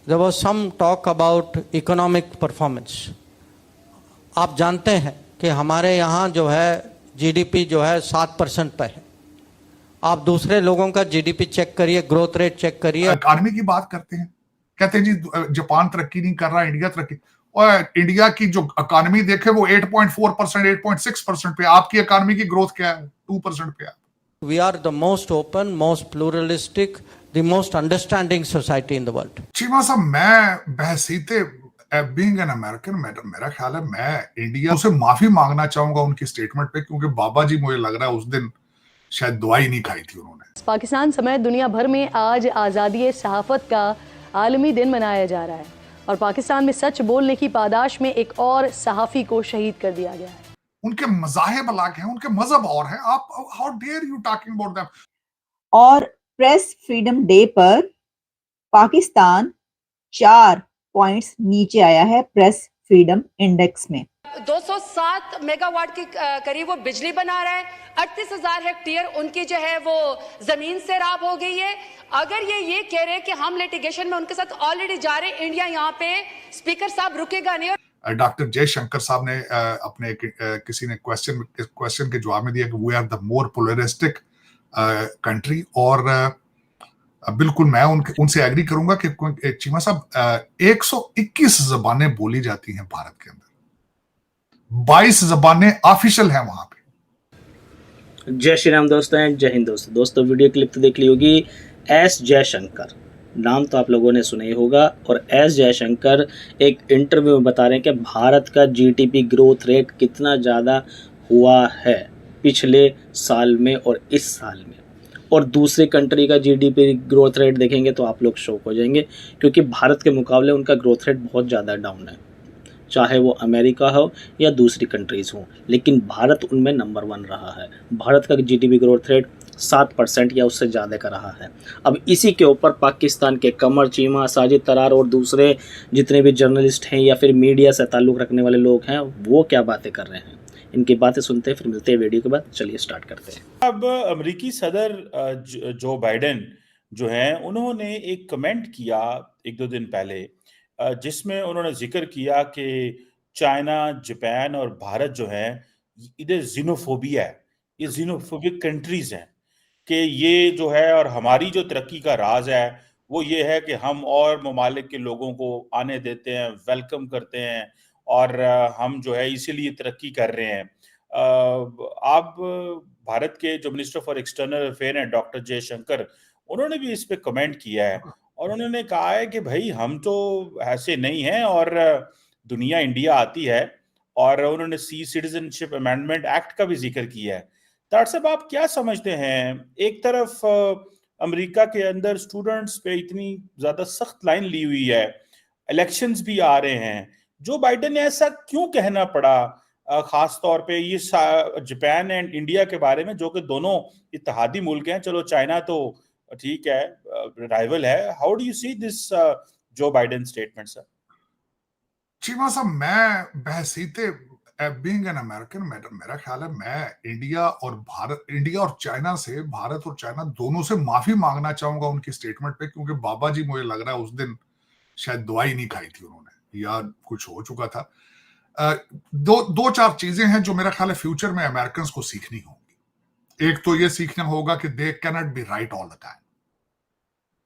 There was some talk about economic performance. आप जानते हैं कि हमारे यहाँ जो है जीडीपी जो है 7% पे है। आप दूसरे लोगों का जीडीपी चेक करिए, ग्रोथ रेट चेक करिए। इकॉनमी की बात करते हैं, कहते हैं जी जापान तरक्की नहीं कर रहा, इंडिया तरक्की, और इंडिया की जो इकॉनमी देखे वो 8.4%, 8.6% पे, आपकी इकॉनमी की ग्रोथ क्या है? 2% पे है। We are the most open, most pluralistic, the most understanding society in the world. Cheema साहब, मैं बहसीते बीइंग एन अमेरिकन, मेरा ख्याल है मैं इंडिया से माफी मांगना चाहूंगा उनकी स्टेटमेंट पे, क्योंकि बाबा जी मुझे लग रहा है उस दिन शायद दवाई नहीं खाई थी उन्होंने। पाकिस्तान समेत दुनिया भर में आज आज़ादी सहाफत का आलमी दिन मनाया जा रहा है और पाकिस्तान में सच बोलने की पादाश में एक और सहाफ़ी को शहीद कर दिया गया है। उनके मज़ाहिब अलग हैं, उनके मजहब और हैं, आप how dare you talking about them. और प्रेस फ्रीडम डे पर पाकिस्तान 4 पॉइंट्स नीचे आया है प्रेस फ्रीडम इंडेक्स में। 207 मेगावाट की करीब वो बिजली बना रहा है। 38,000 हेक्टेयर उनकी जो है वो जमीन से राब हो गई है। अगर ये कह रहे हैं कि हम लिटिगेशन में उनके साथ ऑलरेडी जा रहे हैं, इंडिया यहाँ पे स्पीकर साहब रुकेगा नहीं। डॉक्टर जयशंकर साहब ने अपने किसी ने क्वेश्चन के जवाब में दिया कि we are the more pluralistic country, और बिल्कुल मैं उनसे एग्री करूंगा कि चीमा साहब 121 जबानें बोली जाती हैं भारत के अंदर, 22 जबानें ऑफिशियल हैं वहां पे। जय श्री राम दोस्तों, जय हिंद दोस्तों। वीडियो क्लिप तो देख ली होगी। एस जयशंकर नाम तो आप लोगों ने सुना ही होगा, और एस जयशंकर एक इंटरव्यू में बता रहे हैं कि भारत का जीडीपी ग्रोथ रेट कितना ज़्यादा हुआ है पिछले साल में और इस साल में, और दूसरी कंट्री का जीडीपी ग्रोथ रेट देखेंगे तो आप लोग शॉक हो जाएंगे, क्योंकि भारत के मुकाबले उनका ग्रोथ रेट बहुत ज़्यादा डाउन है, चाहे वो अमेरिका हो या दूसरी कंट्रीज़ हो, लेकिन भारत उनमें नंबर 1 रहा है। भारत का जीडीपी ग्रोथ रेट 7% या उससे ज़्यादा का रहा है। अब इसी के ऊपर पाकिस्तान के कमर चीमा, साजिद तरार और दूसरे जितने भी जर्नलिस्ट हैं या फिर मीडिया से ताल्लुक़ रखने वाले लोग हैं, वो क्या बातें कर रहे हैं, इनकी बातें सुनते हैं, फिर मिलते हैं वीडियो के बाद। चलिए स्टार्ट करते हैं। अब अमेरिकी सदर जो बाइडेन जो हैं, उन्होंने एक कमेंट किया 1-2 दिन पहले, जिसमें उन्होंने जिक्र किया कि चाइना, जापान और भारत जो है, इधर जीनोफोबिया है, ये जीनोफोबिक कंट्रीज हैं, कि ये जो है, और हमारी जो तरक्की का राज है वो ये है कि हम और ममालिक के लोगों को आने देते हैं, वेलकम करते हैं, और हम जो है इसीलिए तरक्की कर रहे हैं। आप भारत के जो मिनिस्टर फॉर एक्सटर्नल अफेयर हैं डॉक्टर जयशंकर, उन्होंने भी इस पे कमेंट किया है, और उन्होंने कहा है कि भाई हम तो ऐसे नहीं हैं, और दुनिया इंडिया आती है, और उन्होंने सिटीजनशिप अमेंडमेंट एक्ट का भी जिक्र किया है। तार साहब, आप क्या समझते हैं, एक तरफ अमेरिका के अंदर स्टूडेंट्स पे इतनी ज्यादा सख्त लाइन ली हुई है, इलेक्शंस भी आ रहे हैं, जो बाइडेन ने ऐसा क्यों कहना पड़ा, खास तौर पे ये जापान एंड इंडिया के बारे में, जो कि दोनों इत्तेहादी मुल्क हैं, चलो चाइना तो ठीक है राइवल है। How do you see this Joe Biden statement sir? Cheema साहब, मैं बहसीते बीइंग एन अमेरिकन, मेरा ख्याल है मैं इंडिया और चाइना से, भारत और चाइना दोनों से माफी मांगना चाहूंगा उनकी स्टेटमेंट पे, क्योंकि बाबा जी मुझे लग रहा है उस दिन शायद दवाई नहीं खाई थी उन्होंने, या कुछ हो चुका था। दो चार चीजें हैं जो मेरा ख्याल है फ्यूचर में अमेरिकन को सीखनी होंगी। एक तो ये सीखना होगा कि they can not be right all the time,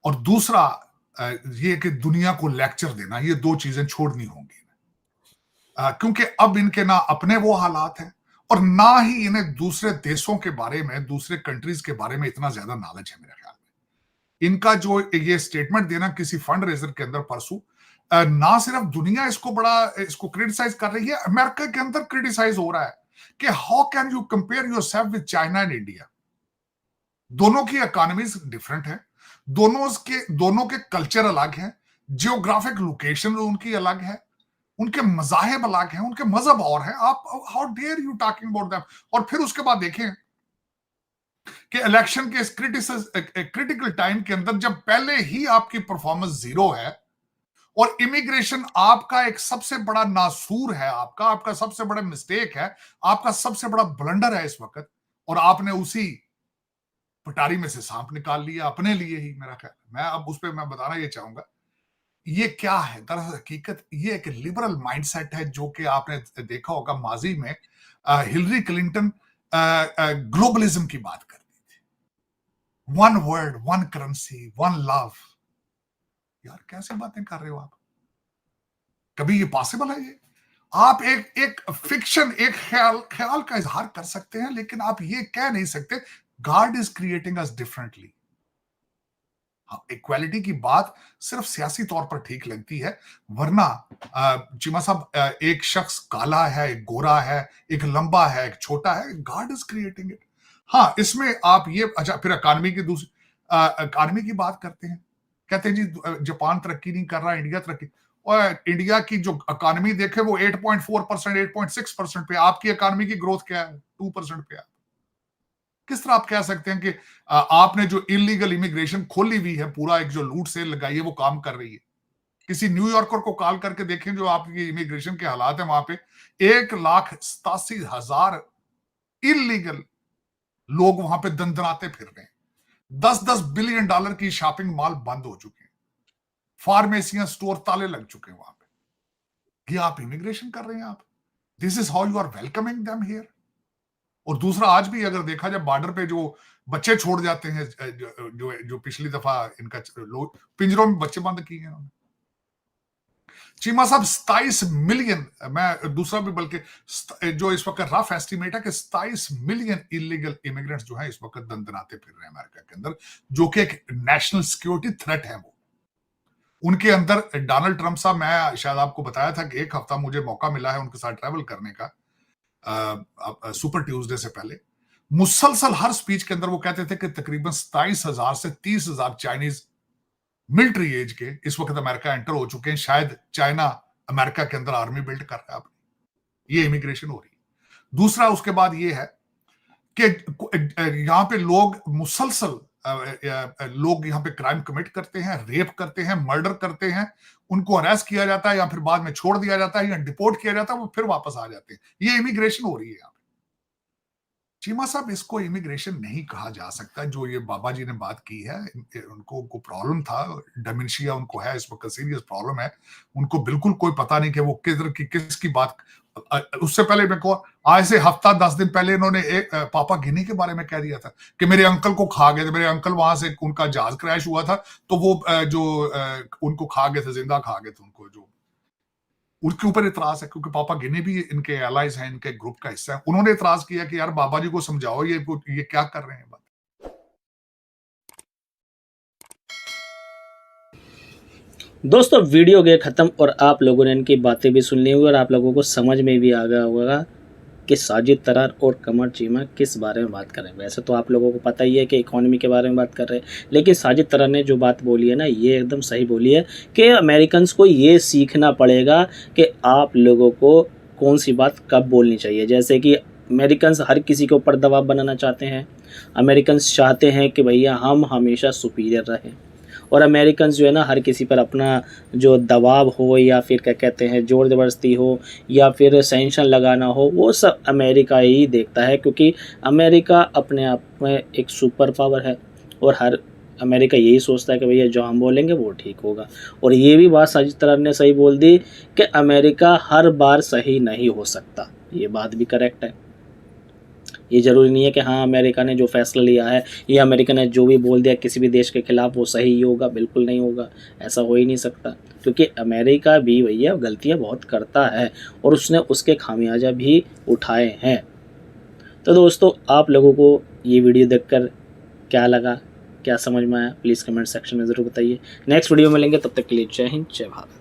और दूसरा ये कि दुनिया को लेक्चर देना, ये 2 चीजें छोड़नी होंगी, क्योंकि अब इनके ना अपने वो हालात हैं, और ना ही इन्हें दूसरे देशों के बारे में, दूसरे कंट्रीज के बारे में इतना ज्यादा नॉलेज है। मेरे ख्याल में इनका जो ये स्टेटमेंट देना किसी फंड रेजर के अंदर परसों, ना सिर्फ दुनिया इसको क्रिटिसाइज कर रही है, अमेरिका के अंदर क्रिटिसाइज हो रहा है कि how can you compare yourself with China and India. दोनों की इकोनॉमीज डिफरेंट है, दोनों के कल्चर अलग हैं, जियोग्राफिक लोकेशन उनकी अलग है, उनके मज़ाहिब अलग हैं, उनके मजहब और हैं। आप how dare you talking about them. और फिर उसके बाद देखें कि इलेक्शन के इस क्रिटिकल टाइम के अंदर, जब पहले ही आपकी परफॉर्मेंस 0 है, और इमिग्रेशन आपका एक सबसे बड़ा नासूर है, आपका सबसे बड़ा मिस्टेक है, आपका सबसे बड़ा ब्लंडर है इस वक्त, और आपने उसी पटारी में से सांप निकाल लिया अपने लिए ही। मेरा ख्याल मैं अब उस पर मैं बताना ये चाहूंगा ये क्या है? दरअसल हकीकत ये एक लिबरल माइंडसेट है जो कि आपने देखा होगा माजी में हिलरी क्लिंटन ग्लोबलिज्म की बात करती थी, one world, one currency, one love. यार कैसी बातें कर रहे हो आप? कभी ये पॉसिबल है? ये आप एक फिक्शन, एक ख्याल का इजहार कर सकते हैं, लेकिन आप ये कह नहीं सकते God is creating us differently. Equality की बात सिर्फ सियासी तौर पर ठीक लगती है, वरना चीमा साहब एक शख्स काला है, एक गोरा है, एक लंबा है, एक छोटा है, गॉड इज क्रिएटिंग इट। हाँ, इसमें आप ये अच्छा, फिर इकॉनमी की बात करते हैं, कहते हैं जी जापान तरक्की नहीं कर रहा, इंडिया तरक्की। और इंडिया की जो इकॉनमी देखे वो 8.4%, 8.6% पे, आपकी इकॉनमी की ग्रोथ क्या है? 2% पे है। किस तरह आप कह सकते हैं कि आपने जो इलीगल इमिग्रेशन खोली हुई है, पूरा एक जो लूट सेल लगाई है, वो काम कर रही है? किसी न्यूयॉर्कर को कॉल करके देखें जो आपकी इमिग्रेशन के हालात है वहां पे। 1,87,000 इलीगल लोग वहां पे दंदनाते फिर रहे हैं। $10 बिलियन की शॉपिंग मॉल बंद हो चुके हैं, फार्मेसियां, स्टोर ताले लग चुके हैं वहां पे। ये आप इमिग्रेशन कर रहे हैं आप? This is how you are welcoming them here. और दूसरा, आज भी अगर देखा जाए बॉर्डर पे जो बच्चे छोड़ जाते हैं, जो पिछली दफा इनका लोग पिंजरों में बच्चे बंद किए हैं चीमा साहब। 27 मिलियन, मैं दूसरा भी बल्कि जो इस वक्त रफ एस्टिमेट है कि 27 मिलियन इलीगल इमिग्रेंट्स जो है इस वक्त दंदनाते फिर रहे हैं अमेरिका के अंदर, जो कि एक नेशनल सिक्योरिटी थ्रेट है। वो उनके अंदर डोनाल्ड ट्रंप साहब, मैं शायद आपको बताया था कि एक हफ्ता मुझे मौका मिला है उनके साथ ट्रैवल करने का, सुपर ट्यूसडे से पहले। मुसलसल हर स्पीच के अंदर वो कहते थे कि तकरीबन 27,000 से 30,000 चाइनीज मिलिट्री एज के इस वक्त अमेरिका एंटर हो चुके हैं। शायद चाइना अमेरिका के अंदर आर्मी बिल्ड कर रहा है। ये इमिग्रेशन हो रही है। दूसरा, उसके बाद ये है कि यहां पे लोग मुसलसल लोग यहाँ पे क्राइम कमिट करते हैं, रेप करते हैं, मर्डर करते हैं, उनको अरेस्ट किया जाता है या फिर बाद में छोड़ दिया जाता है या डिपोर्ट किया जाता है, वो फिर वापस आ जाते हैं। ये इमिग्रेशन हो रही है यहाँ पे। चीमा साहब, इसको इमिग्रेशन नहीं कहा जा सकता। जो ये बाबा जी ने बात की है, उनको प्रॉब्लम था, डेमेंशिया उनको है, इस वक्त सीरियस प्रॉब्लम है। उनको बिल्कुल कोई पता नहीं कि वो किसकी बात। उससे पहले मैं को आज से हफ्ता 10 दिन पहले इन्होंने एक पापा गिनी के बारे में कह दिया था कि मेरे अंकल को खा गए थे। मेरे अंकल वहां से, उनका जहाज क्रैश हुआ था, तो वो उनको खा गए थे, जिंदा खा गए थे उनको। जो उनके ऊपर इतराज है, क्योंकि पापा गिनी भी इनके एलाइज हैं, इनके ग्रुप का हिस्सा है। उन्होंने इतराज किया कि यार बाबा जी को समझाओ, ये क्या कर रहे हैं। दोस्तों, वीडियो गए ख़त्म और आप लोगों ने इनकी बातें भी सुन ली होंगी और आप लोगों को समझ में भी आ गया होगा कि साजिद तरार और कमर चीमा किस बारे में बात कर रहे हैं। वैसे तो आप लोगों को पता ही है कि इकोनॉमी के बारे में बात कर रहे हैं, लेकिन साजिद तरार ने जो बात बोली है ना, ये एकदम सही बोली है कि अमेरिकन्स को ये सीखना पड़ेगा कि आप लोगों को कौन सी बात कब बोलनी चाहिए। जैसे कि अमेरिकन्स हर किसी के ऊपर दबाव बनाना चाहते हैं। अमेरिकन्स चाहते हैं कि भैया हम हमेशा सुपीरियर रहें, और अमेरिकन्स जो है ना, हर किसी पर अपना जो दबाव हो या फिर क्या कहते हैं ज़ोर ज़बरदस्ती हो या फिर सैंक्शन लगाना हो, वो सब अमेरिका ही देखता है, क्योंकि अमेरिका अपने आप में एक सुपर पावर है और हर अमेरिका यही सोचता है कि भैया जो हम बोलेंगे वो ठीक होगा। और ये भी बात साजिद तरार ने सही बोल दी कि अमेरिका हर बार सही नहीं हो सकता। ये बात भी करेक्ट है। ये ज़रूरी नहीं है कि हाँ अमेरिका ने जो फैसला लिया है या अमेरिका ने जो भी बोल दिया किसी भी देश के खिलाफ वो सही ही होगा। बिल्कुल नहीं होगा, ऐसा हो ही नहीं सकता, क्योंकि अमेरिका भी भैया गलतियाँ बहुत करता है और उसने उसके खामियाजा भी उठाए हैं। तो दोस्तों, आप लोगों को ये वीडियो देखकर क्या लगा, क्या समझ में आया, प्लीज़ कमेंट सेक्शन में ज़रूर बताइए। नेक्स्ट वीडियो में मिलेंगे, तब तक के लिए जय हिंद, जय भारत।